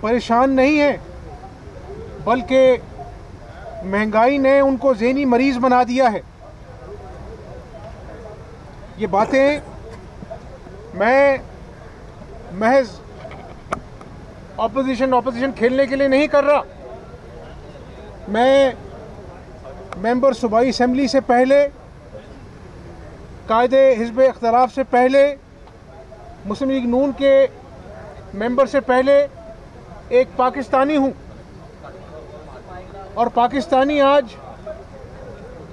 परेशान नहीं हैं, बल्कि महंगाई ने उनको ज़हनी मरीज़ बना दिया है। ये बातें मैं महज ऑपोजिशन खेलने के लिए नहीं कर रहा। मैं मेंबर सूबाई असम्बली से पहले, कायदे हिज़्ब इख्तिलाफ से पहले, मुस्लिम लीग नून के मेंबर से पहले एक पाकिस्तानी हूँ, और पाकिस्तानी आज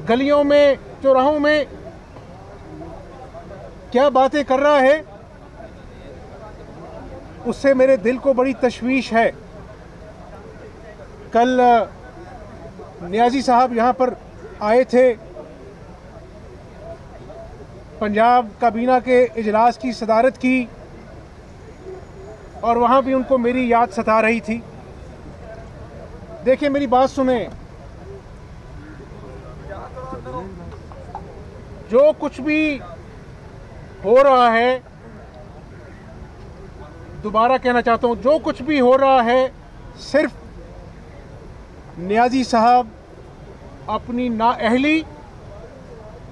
गलियों में, चौराहों में क्या बातें कर रहा है, उससे मेरे दिल को बड़ी तशवीश है। कल नियाज़ी साहब यहाँ पर आए थे, पंजाब काबीना के इजलास की सदारत की, और वहाँ भी उनको मेरी याद सता रही थी। देखिए, मेरी बात सुने, जो कुछ भी हो रहा है, दोबारा कहना चाहता हूँ, जो कुछ भी हो रहा है, सिर्फ नियाज़ी साहब अपनी नाअहली,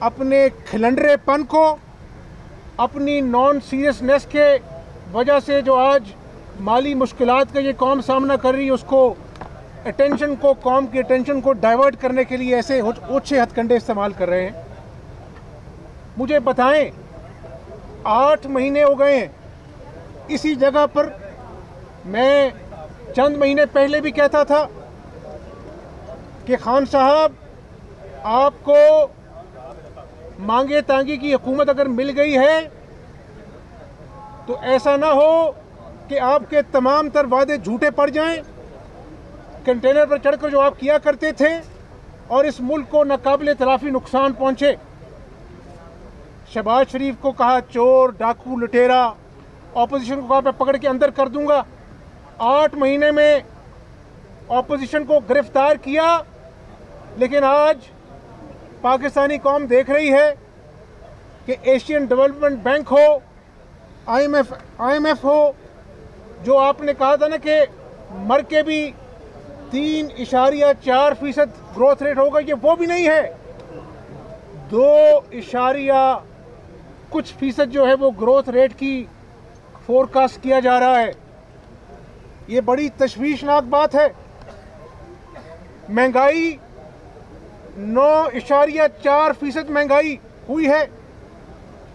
अपने खिलंडरेपन को, अपनी नॉन सीरियसनेस के वजह से जो आज माली मुश्किलात का ये कौम सामना कर रही है, उसको अटेंशन को, कौम की अटेंशन को डाइवर्ट करने के लिए ऐसे ओछे हथकंडे इस्तेमाल कर रहे हैं। मुझे बताएं, 8 महीने हो गए हैं इसी जगह पर। मैं चंद महीने पहले भी कहता था कि खान साहब, आपको मांगे तांगे की हुकूमत अगर मिल गई है तो ऐसा ना हो कि आपके तमाम तर वादे झूठे पड़ जाएं, कंटेनर पर चढ़कर जो आप किया करते थे, और इस मुल्क को नाकाबिले तलाफी नुकसान पहुंचे। शहबाज शरीफ को कहा चोर, डाकू, लुटेरा, ऑपोजिशन को कहा मैं पकड़ के अंदर कर दूंगा। 8 महीने में ऑपोजिशन को गिरफ्तार किया, लेकिन आज पाकिस्तानी कौम देख रही है कि एशियन डेवलपमेंट बैंक हो, IMF हो, जो आपने कहा था ना कि मर के भी 3.4% ग्रोथ रेट होगा, ये वो भी नहीं है। 2 कुछ फीसद जो है वो ग्रोथ रेट की फोरकास्ट किया जा रहा है। ये बड़ी तशवीशनाक बात है। महंगाई 9.4% महंगाई हुई है।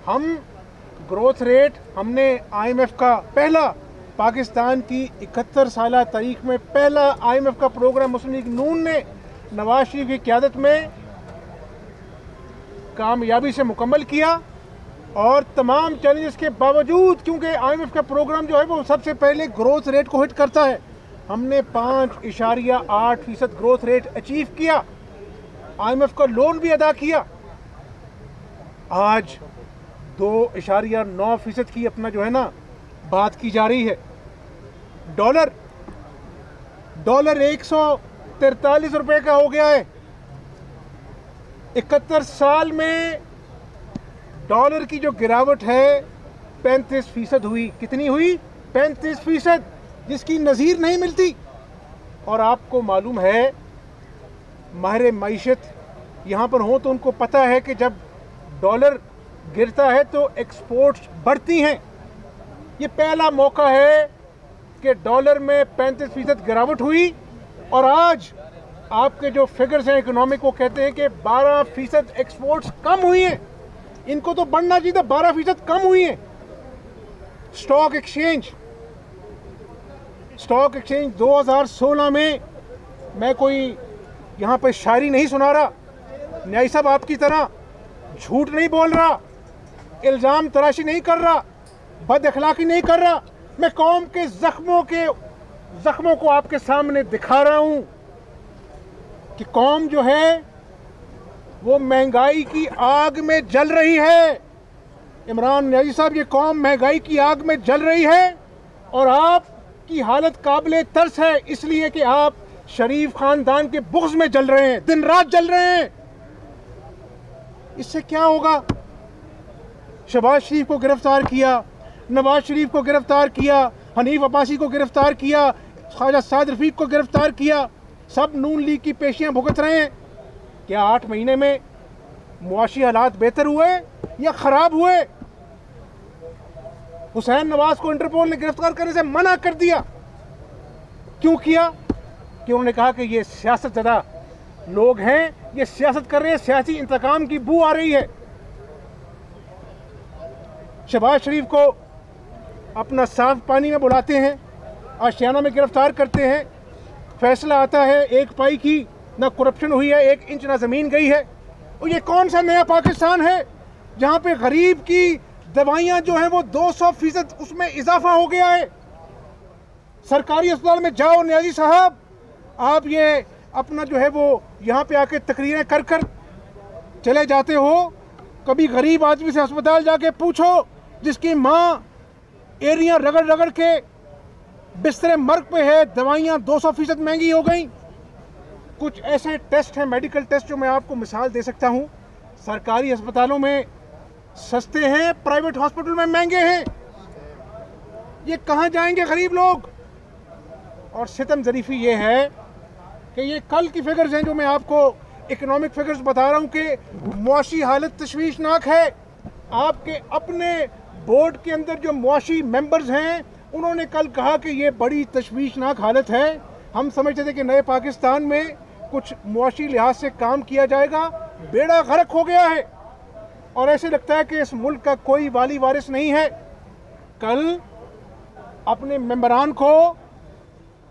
हम ग्रोथ रेट, हमने IMF का पहला, पाकिस्तान की 71 साल तारीख में पहला IMF का प्रोग्राम मुस्लिम लीग नून ने नवाज शरीफ की क़यादत में कामयाबी से मुकम्मल किया, और तमाम चैलेंजेस के बावजूद, क्योंकि IMF का प्रोग्राम जो है वो सबसे पहले ग्रोथ रेट को हिट करता है, हमने 5.8% ग्रोथ रेट अचीव किया, IMF का लोन भी अदा किया। आज 2.9% की अपना जो है ना बात की जा रही है। डॉलर 143 रुपए का हो गया है। 71 साल में डॉलर की जो गिरावट है 35% हुई। कितनी हुई? 35%, जिसकी नज़ीर नहीं मिलती। और आपको मालूम है, माहिर मईशत यहाँ पर हों तो उनको पता है कि जब डॉलर गिरता है तो एक्सपोर्ट्स बढ़ती हैं। ये पहला मौका है कि डॉलर में 35% गिरावट हुई, और आज आपके जो फिगर्स हैं इकोनॉमिक, वो कहते हैं कि 12% एक्सपोर्ट्स कम हुई हैं। इनको तो बढ़ना चाहिए था, 12% कम हुई हैं। स्टॉक एक्सचेंज 2016 में, मैं कोई यहाँ पर शायरी नहीं सुना रहा, न्याय साहब आपकी तरह झूठ नहीं बोल रहा, इल्ज़ाम तराशी नहीं कर रहा, बद अखलाकी नहीं कर रहा। मैं कौम के जख्मों को आपके सामने दिखा रहा हूँ कि कौम जो है वो महंगाई की आग में जल रही है। इमरान नियाज़ी साहब, ये कौम महंगाई की आग में जल रही है, और आपकी हालत काबिले तरस है, इसलिए कि आप शरीफ खानदान के बुग़्ज़ में जल रहे हैं, दिन रात जल रहे हैं। इससे क्या होगा? शहबाज शरीफ को गिरफ्तार किया, नवाज शरीफ को गिरफ्तार किया, हनीफ अब्बासी को गिरफ्तार किया, ख्वाजा साद रफीक को गिरफ्तार किया, सब नून लीग की पेशियां भुगत रहे हैं। क्या 8 महीने में मुआशी हालात बेहतर हुए या खराब हुए? हुसैन नवाज को इंटरपोल ने गिरफ्तार करने से मना कर दिया। क्यों किया? कि उन्होंने कहा कि ये सियासत ज़्यादा लोग हैं, ये सियासत कर रहे हैं, सियासी इंतकाम की बू आ रही है। शहबाज शरीफ को अपना साफ पानी में बुलाते हैं, आशियाना में गिरफ्तार करते हैं, फैसला आता है 1 पाई की, ना करप्शन हुई है, 1 इंच ना ज़मीन गई है। और ये कौन सा नया पाकिस्तान है जहाँ पे गरीब की दवाइयाँ जो हैं वो 200% उसमें इजाफा हो गया है। सरकारी अस्पताल में जाओ नियाजी साहब, आप ये अपना जो है वो यहाँ पे आके तकरीरें कर कर चले जाते हो। कभी गरीब आदमी से अस्पताल जाके पूछो जिसकी माँ एरिया रगड़ रगड़ के बिस्तरे मर्ग पे है, दवाइयाँ 200% महंगी हो गई। कुछ ऐसे टेस्ट हैं, मेडिकल टेस्ट, जो मैं आपको मिसाल दे सकता हूँ। सरकारी अस्पतालों में सस्ते हैं, प्राइवेट हॉस्पिटल में महंगे हैं। ये कहाँ जाएंगे गरीब लोग? और सितम ज़रीफ़ी ये है कि ये कल की फिगर्स हैं जो मैं आपको इकोनॉमिक फिगर्स बता रहा हूँ कि मुआशी हालत तशवीशनाक है। आपके अपने बोर्ड के अंदर जो मुआशी मेंबर्स हैं उन्होंने कल कहा कि ये बड़ी तशवीशनाक हालत है। हम समझते थे कि नए पाकिस्तान में कुछ मुआशी लिहाज से काम किया जाएगा, बेड़ा गर्क हो गया है और ऐसे लगता है कि इस मुल्क का कोई वाली वारिस नहीं है। कल अपने मेंबरान को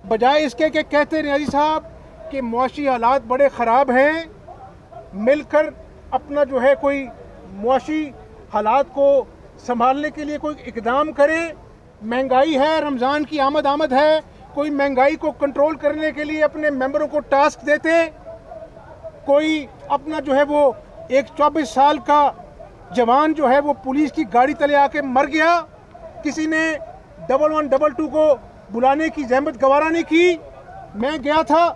बजाय इसके कि कहते नियाजी साहब कि मुआशी हालात बड़े ख़राब हैं, मिलकर अपना जो है कोई मुआशी हालात को संभालने के लिए कोई इकदाम करे। महंगाई है, रमज़ान की आमद है, कोई महंगाई को कंट्रोल करने के लिए अपने मेंबरों को टास्क देते। कोई अपना जो है वो एक 24 साल का जवान जो है वो पुलिस की गाड़ी तले आके मर गया, किसी ने 1122 को बुलाने की जहमत गवारा नहीं की। मैं गया था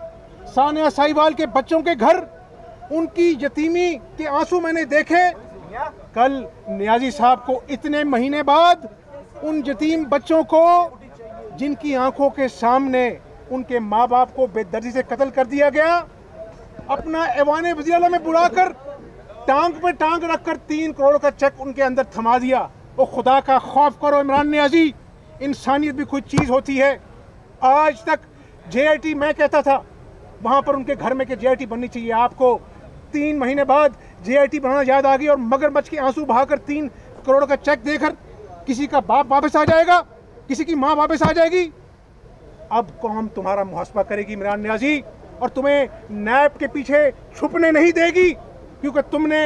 सानिया साहिवाल के बच्चों के घर, उनकी यतीमी के आंसू मैंने देखे। कल नियाजी साहब को इतने महीने बाद उन यतीम बच्चों को जिनकी आंखों के सामने उनके माँ बाप को बेदर्दी से कत्ल कर दिया गया, अपना ऐवान वज़ीर में बुलाकर टांग पे टांग रखकर 3 करोड़ का चेक उनके अंदर थमा दिया। वो खुदा का खौफ करो इमरान नियाजी, इंसानियत भी कोई चीज़ होती है। आज तक JIT मैं कहता था वहाँ पर उनके घर में कि JIT बननी चाहिए। आपको 3 महीने बाद JIT बनाना याद आ गई और मगरमच्छ के आंसू बहाकर 3 करोड़ का चेक देकर किसी का बाप वापस आ जाएगा, किसी की माँ वापस आ जाएगी। अब कौम तुम्हारा मुहासबा करेगी इमरान नियाजी, और तुम्हें नैब के पीछे छुपने नहीं देगी, क्योंकि तुमने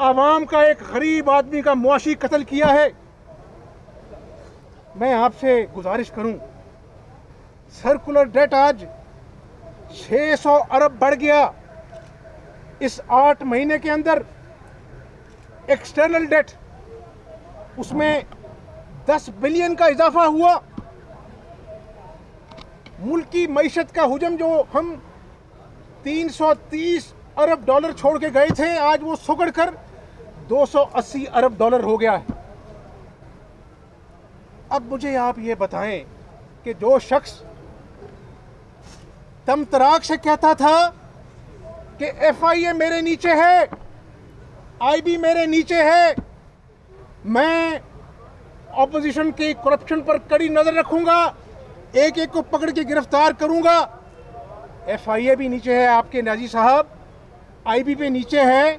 आवाम का एक गरीब आदमी का मुआशी कत्ल किया है। मैं आपसे गुजारिश करूं, सर्कुलर डेट आज 600 अरब बढ़ गया इस 8 महीने के अंदर। एक्सटर्नल डेट उसमें 10 बिलियन का इजाफा हुआ। मुल्क की मईशत का हुजम जो हम 330 अरब डॉलर छोड़ के गए थे, आज वो सुगड़ कर 280 अरब डॉलर हो गया है। अब मुझे आप ये बताएं कि जो शख्स तमतराक से कहता था कि FIA मेरे नीचे है, IB मेरे नीचे है, मैं ऑपोजिशन के करप्शन पर कड़ी नजर रखूंगा, एक एक को पकड़ के गिरफ्तार करूंगा। FIA भी नीचे है आपके नियाजी साहब, IB पे नीचे है।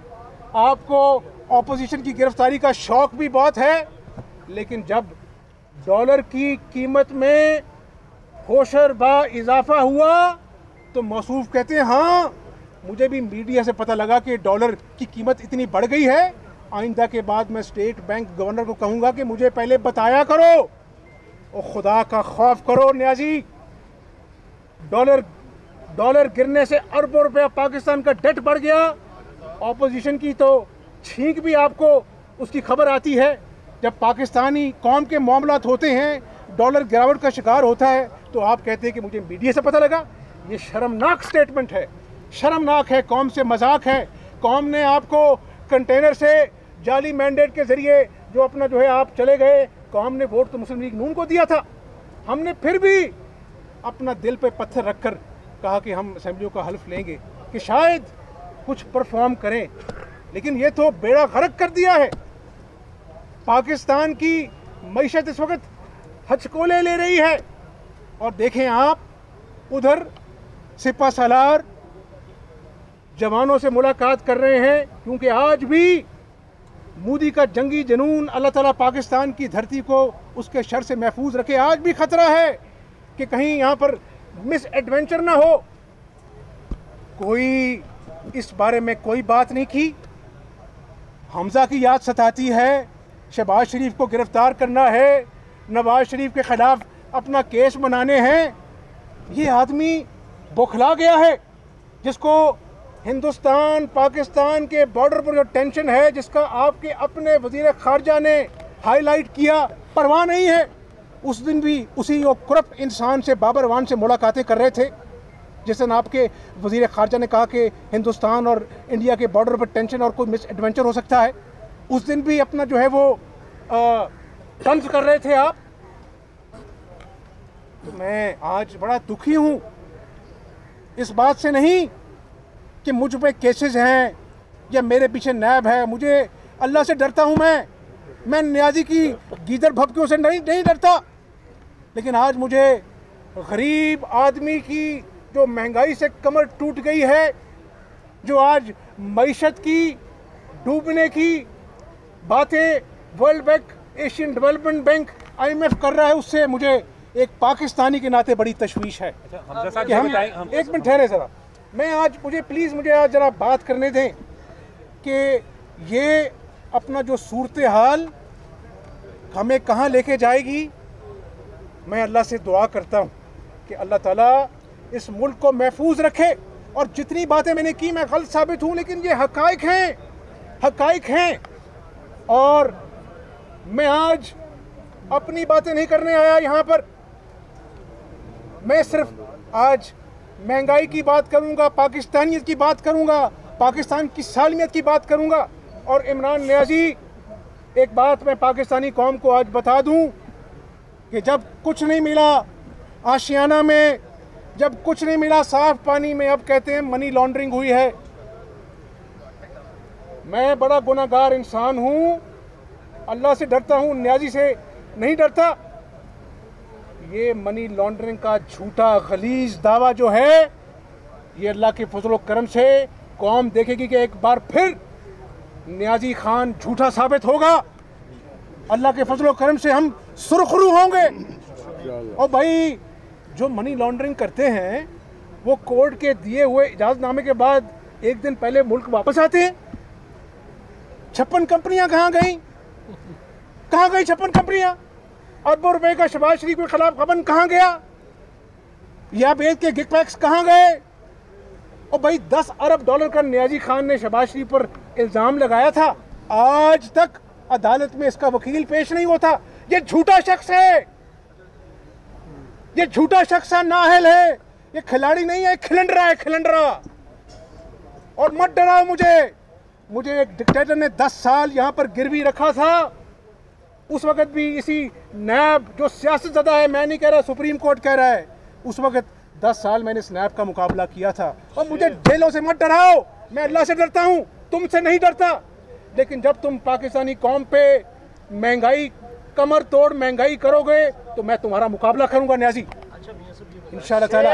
आपको ऑपोजिशन की गिरफ्तारी का शौक भी बहुत है, लेकिन जब डॉलर की कीमत में होशर बा इजाफा हुआ तो मौसूफ कहते हैं हाँ मुझे भी मीडिया से पता लगा कि डॉलर की कीमत इतनी बढ़ गई है, आइंदा के बाद मैं स्टेट बैंक गवर्नर को कहूँगा कि मुझे पहले बताया करो। और खुदा का खौफ करो नियाजी, डॉलर गिरने से अरबों रुपया पाकिस्तान का डेट बढ़ गया। ऑपोजिशन की तो छींक भी आपको उसकी खबर आती है। जब पाकिस्तानी कौम के मामलात होते हैं, डॉलर गिरावट का शिकार होता है, तो आप कहते हैं कि मुझे मीडिया से पता लगा। ये शर्मनाक स्टेटमेंट है, शर्मनाक है, कौम से मजाक है। कौम ने आपको कंटेनर से जाली मैंडेट के ज़रिए जो अपना जो है आप चले गए, कौम ने वोट तो मुस्लिम लीग नून को दिया था। हमने फिर भी अपना दिल पे पत्थर रखकर कहा कि हम असेंबलियों का हल्फ लेंगे कि शायद कुछ परफॉर्म करें, लेकिन ये तो बेड़ा गर्क कर दिया है। पाकिस्तान की मईशत इस वक्त हचकोले ले रही है। और देखें आप, उधर सिपा सालार जवानों से मुलाकात कर रहे हैं, क्योंकि आज भी मोदी का जंगी जुनून अल्लाह ताला पाकिस्तान की धरती को उसके शर से महफूज रखे। आज भी खतरा है कि कहीं यहाँ पर मिस एडवेंचर ना हो। कोई इस बारे में कोई बात नहीं की। हमजा की याद सताती है, शहबाज शरीफ को गिरफ्तार करना है, नवाज शरीफ के खिलाफ अपना केस बनाने हैं। ये आदमी बौखला गया है, जिसको हिंदुस्तान पाकिस्तान के बॉर्डर पर जो टेंशन है, जिसका आपके अपने वजीर खारजा ने हाईलाइट किया, परवाह नहीं है। उस दिन भी उसी करप्ट इंसान से, बाबर अवान से मुलाकातें कर रहे थे, जिस दिन आपके वजीर खारजा ने कहा कि हिंदुस्तान और इंडिया के बॉर्डर पर टेंशन और कोई मिस एडवेंचर हो सकता है। उस दिन भी अपना जो है वो तंज कर रहे थे आप। तो मैं आज बड़ा दुखी हूँ इस बात से नहीं कि मुझ पे केसेस हैं या मेरे पीछे नैब है। मुझे अल्लाह से डरता हूँ मैं न्याजी की गीदड़ भभकियों से नहीं डरता। लेकिन आज मुझे गरीब आदमी की जो महंगाई से कमर टूट गई है, जो आज मईशत की डूबने की बातें world bank, Asian development bank, IMF कर रहा है, उससे मुझे एक पाकिस्तानी के नाते बड़ी तशवीश है। कि हम एक मिनट ठहरे ज़रा, मुझे आज ज़रा बात करने दें कि ये अपना जो सूरत हाल हमें कहाँ लेके जाएगी। मैं अल्लाह से दुआ करता हूँ कि अल्लाह ताला इस मुल्क को महफूज रखे। और जितनी बातें मैंने की, मैं गलत साबित हूँ, लेकिन ये हकाइक हैं। और मैं आज अपनी बातें नहीं करने आया यहाँ पर। मैं सिर्फ आज महंगाई की बात करूँगा, पाकिस्तानियत की बात करूँगा, पाकिस्तान की सालमियत की बात करूँगा। और इमरान नियाज़ी, एक बात मैं पाकिस्तानी कौम को आज बता दूँ कि जब कुछ नहीं मिला आशियाना में, जब कुछ नहीं मिला साफ पानी में, अब कहते हैं मनी लॉन्ड्रिंग हुई है। मैं बड़ा गुनाहगार इंसान हूँ, अल्लाह से डरता हूँ, नियाज़ी से नहीं डरता। ये मनी लॉन्ड्रिंग का झूठा गलीज दावा जो है, ये अल्लाह के फजल करम से कौम देखेगी कि एक बार फिर नियाज़ी खान झूठा साबित होगा। अल्लाह के फजल करम से हम सुरखरू होंगे। और भाई, जो मनी लॉन्ड्रिंग करते हैं वो कोर्ट के दिए हुए इजाज़तनामे के बाद एक दिन पहले मुल्क वापस आते हैं। 56 कंपनियां कहाँ गई? 56 कंपनियां? अरबों रुपए का शहबाज शरीफ के खिलाफ गबन कहाँ गया? या बेद के गिग पैक्स कहाँ गए? और भाई, $10 अरब का नियाज़ी खान ने शहबाज शरीफ पर इल्ज़ाम लगाया था, आज तक अदालत में इसका वकील पेश नहीं होता। ये झूठा शख्स है, ये झूठा शख्स है, नाअहल है, ये खिलाड़ी नहीं है, खिलंडरा है, खिलंडरा। और मत डराओ मुझे एक डिक्टेटर ने 10 साल यहाँ पर गिरवी रखा था। उस वक्त भी इसी नैब, जो सियासतज़दा है, मैं नहीं कह रहा, सुप्रीम कोर्ट कह रहा है, उस वक्त 10 साल मैंने इस नैब का मुकाबला किया था। और मुझे जेलों से मत डराओ, मैं अल्लाह से डरता हूँ, तुमसे नहीं डरता। लेकिन जब तुम पाकिस्तानी कौम पे महंगाई, कमर तोड़ महंगाई करोगे, तो मैं तुम्हारा मुकाबला करूंगा नियाज़ी, इंशाअल्लाह ताला।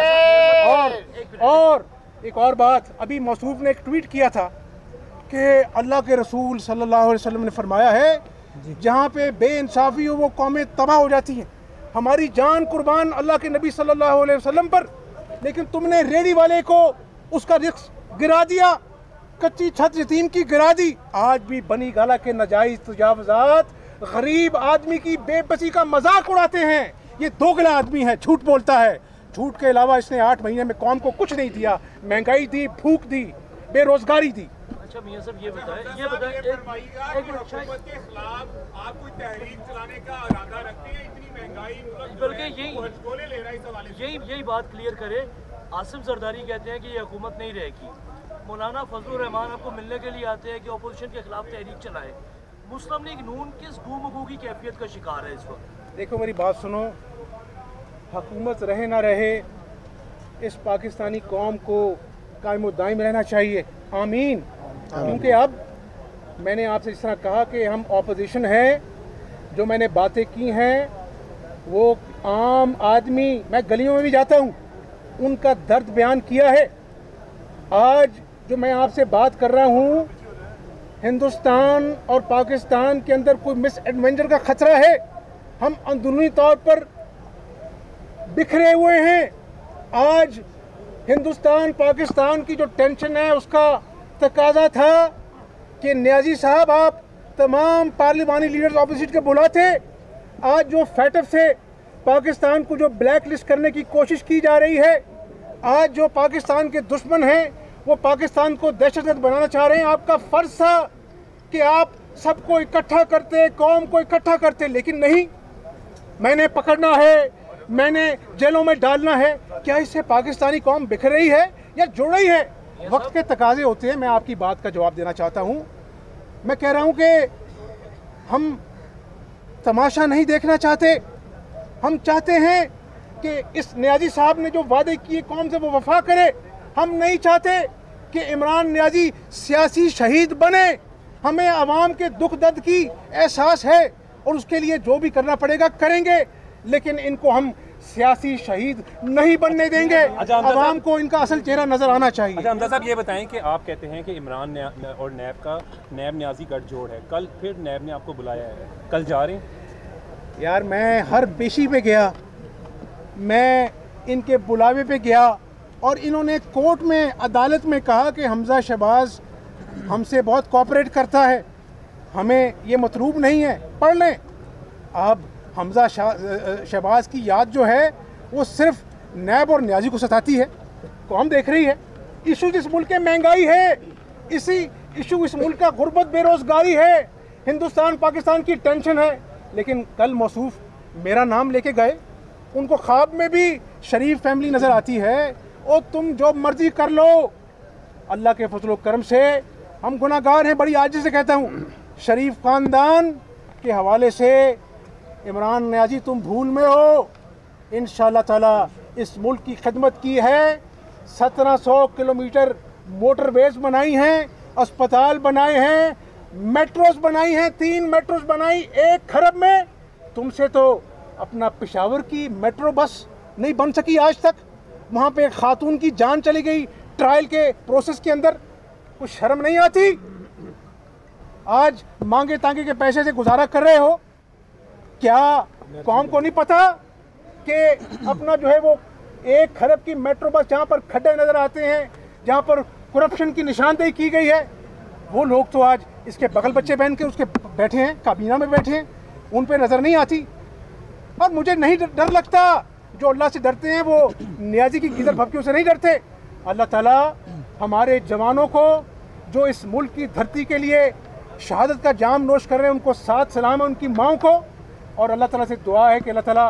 और एक और बात, अभी मौसूफ ने एक ट्वीट किया था कि अल्लाह के रसूल सल्लल्लाहु अलैहि वसल्लम ने फरमाया है, जहाँ पे बेइंसाफ़ी हो वो कौमें तबाह हो जाती हैं। हमारी जान कुर्बान अल्लाह के नबी सल्लल्लाहु अलैहि वसल्लम पर, लेकिन तुमने रेडी वाले को उसका रिस्क गिरा दिया, कच्ची छत यतीम की गिरा दी। आज भी बनी गाला के नाजायज़ तजावुज़ात गरीब आदमी की बेबसी का मजाक उड़ाते हैं। ये दोगला आदमी है, झूठ बोलता है। झूठ के अलावा इसने 8 महीने में कौम को कुछ नहीं दिया। महंगाई दी, भूख दी, बेरोजगारी दी। अच्छा मियां साहब, ये बताएं एक मिनट, आप कोई तहरीक चलाने का इरादा रखते हैं? इतनी महंगाई, बल्कि यही बात क्लियर करे। आसिफ जरदारी कहते हैं कि ये हुकूमत नहीं रहेगी। मौलाना फजलुर रहमान आपको मिलने के लिए आते हैं कि अपोजिशन के खिलाफ तहरीक चलाए। मुस्लिम लीग नून किस गुमगू की कैफियत का शिकार है इस वक्त? देखो, मेरी बात सुनो, हुकूमत रहे ना रहे, इस पाकिस्तानी कौम को कायम दायम रहना चाहिए, आमीन। क्योंकि अब मैंने आपसे जिस तरह कहा कि हम ऑपोजिशन है, जो मैंने बातें की हैं वो आम आदमी, मैं गलियों में भी जाता हूँ, उनका दर्द बयान किया है। आज जो मैं आपसे बात कर रहा हूँ, हिंदुस्तान और पाकिस्तान के अंदर कोई मिस एडवेंचर का खतरा है। हम अंदरूनी तौर पर बिखरे हुए हैं। आज हिंदुस्तान पाकिस्तान की जो टेंशन है उसका तकाजा था कि नियाजी साहब आप तमाम पार्लिमानी लीडर्स ऑपोजिट के बुलाते। आज जो फैटफ से पाकिस्तान को जो ब्लैक लिस्ट करने की कोशिश की जा रही है, आज जो पाकिस्तान के दुश्मन हैं वो पाकिस्तान को दहशतगर्द बनाना चाह रहे हैं। आपका फर्ज था कि आप सबको इकट्ठा करते, कौम को इकट्ठा करते, लेकिन नहीं, मैंने पकड़ना है, मैंने जेलों में डालना है। क्या इससे पाकिस्तानी कौम बिखर रही है या जुड़ रही है? वक्त के तकाजे होते हैं। मैं आपकी बात का जवाब देना चाहता हूं। मैं कह रहा हूं कि हम तमाशा नहीं देखना चाहते। हम चाहते हैं कि इस नियाजी साहब ने जो वादे किए कौम से वो वफा करे। हम नहीं चाहते कि इमरान नियाजी सियासी शहीद बने। हमें आवाम के दुख दर्द की एहसास है और उसके लिए जो भी करना पड़ेगा करेंगे, लेकिन इनको हम सियासी शहीद नहीं बनने देंगे। आवाम को इनका असल चेहरा नजर आना चाहिए। अच्छा हमजा साहब, ये बताएं कि आप कहते हैं कि इमरान और नैब का नैब न्याजी गठजोड़ है, कल फिर नैब ने आपको बुलाया है, कल जा रहे हैं? यार मैं हर पेशी पे गया, मैं इनके बुलावे पे गया और इन्होंने कोर्ट में, अदालत में कहा कि हमजा शहबाज हमसे बहुत कोऑपरेट करता है, हमें ये मतलूब नहीं है। पढ़ लें अब। हमजा शहबाज की याद जो है वो सिर्फ नैब और न्याजी को सताती है, कौम देख रही है। इशू इस मुल्क के महंगाई है, इसी इशू इस मुल्क का गुर्बत, बेरोजगारी है, हिंदुस्तान पाकिस्तान की टेंशन है। लेकिन कल मौसूफ मेरा नाम लेके गए, उनको ख्वाब में भी शरीफ फैमिली नज़र आती है। और तुम जो मर्जी कर लो, अल्लाह के फजल करम से हम गुनाहगार हैं। बड़ी आजिज़ से कहता हूँ, शरीफ ख़ानदान के हवाले से इमरान नियाजी तुम भूल में हो। इंशाअल्लाह ताला इस मुल्क की खिदमत की है। 1700 किलोमीटर मोटरवेज बनाई हैं, अस्पताल बनाए हैं, मेट्रोस बनाई हैं, 3 मेट्रोस बनाई 1 खरब में। तुमसे तो अपना पेशावर की मेट्रो बस नहीं बन सकी आज तक। वहाँ पे एक खातून की जान चली गई ट्रायल के प्रोसेस के अंदर। कुछ शर्म नहीं आती? आज मांगे तांगे के पैसे से गुजारा कर रहे हो। क्या कौम को नहीं पता कि अपना जो है वो 1 खरब की मेट्रो बस, जहाँ पर खड्डे नज़र आते हैं, जहाँ पर करप्शन की निशानदेही की गई है, वो लोग तो आज इसके बगल बच्चे पहन के उसके बैठे हैं, काबीना में बैठे हैं, उन पे नज़र नहीं आती। और मुझे नहीं डर लगता। जो अल्लाह से डरते हैं वो नियाजी की गिदर भपकियों से नहीं डरते। अल्लाह ताला हमारे जवानों को जो इस मुल्क की धरती के लिए शहादत का जाम नोश कर रहे हैं, उनको साथ सलाम है, उनकी माँओं को। और अल्लाह ताला से दुआ है कि अल्लाह ताला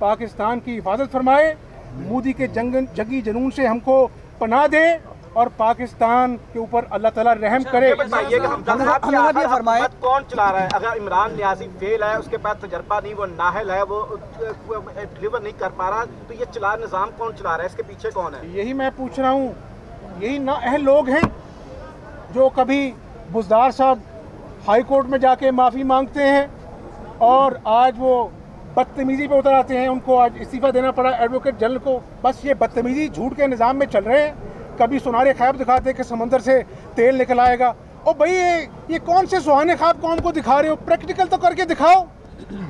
पाकिस्तान की हिफाजत फरमाए, मोदी के जंगी जुनून से हमको पनाह दे और पाकिस्तान के ऊपर अल्लाह ताला रहम करे। ये बताइए कि हमजा कौन चला रहा है? अगर इमरान नियाजी फेल है, उसके पास तजर्बा नहीं, वो नाहल है, वो डिलीवर नहीं कर पा रहा, तो ये चला निज़ाम कौन चला रहा है? इसके पीछे कौन है? यही मैं पूछ रहा हूँ। यही नाअहल लोग हैं जो कभी बुज़दार साहब हाई कोर्ट में जाके माफ़ी मांगते हैं और आज वो बदतमीज़ी पे उतर आते हैं। उनको आज इस्तीफ़ा देना पड़ा एडवोकेट जनरल को। बस ये बदतमीज़ी झूठ के निज़ाम में चल रहे हैं। कभी सुनारे ख्वाब दिखाते हैं कि समंदर से तेल निकल आएगा। और भाई ये कौन से सुहाने ख्वाब कौम को दिखा रहे हो? प्रैक्टिकल तो करके दिखाओ।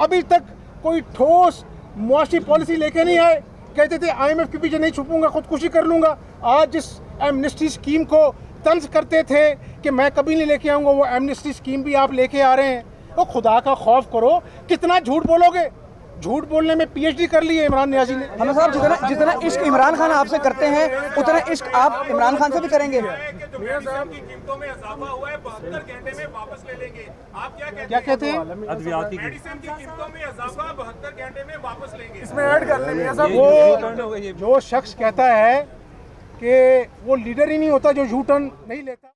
अभी तक कोई ठोस मुआशी पॉलिसी लेके नहीं आए। कहते थे IMF के पीछे नहीं छुपूंगा, खुदकुशी कर लूँगा। आज जिस एमनेस्टी स्कीम को तंज करते थे कि मैं कभी नहीं लेके आऊँगा, वो एमनेस्टी स्कीम भी आप लेके आ रहे हैं। तो खुदा का खौफ करो, कितना झूठ बोलोगे? झूठ बोलने में PhD कर ली है इमरान नियाजी ने। हमजा साहब, जितना इश्क इमरान खान आपसे करते हैं, उतना इश्क आप इमरान खान से भी करेंगे। कीमतों में इजाफा हुआ है, 72 घंटे में वापस ले लेंगे। आप क्या कहते हैं? मेडिसिन की कीमतों में इजाफा 72 घंटे में वापस लेंगे। इसमें ऐड कर लेंगे। वो जो शख्स कहता है कि वो लीडर ही नहीं होता जो यू टर्न नहीं लेता।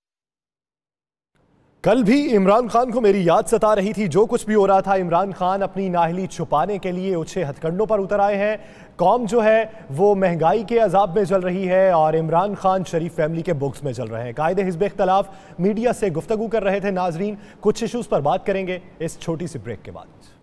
कल भी इमरान खान को मेरी याद सता रही थी। जो कुछ भी हो रहा था, इमरान खान अपनी नाअहली छुपाने के लिए ऊंचे हथकंडों पर उतर आए हैं। कौम जो है वो महंगाई के अजाब में चल रही है और इमरान खान शरीफ फैमिली के बुक्स में चल रहे हैं। कायदे हिज़्ब इख्तलाफ मीडिया से गुफ्तगू कर रहे थे नाजरीन। कुछ इशूज़ पर बात करेंगे इस छोटी सी ब्रेक के बाद।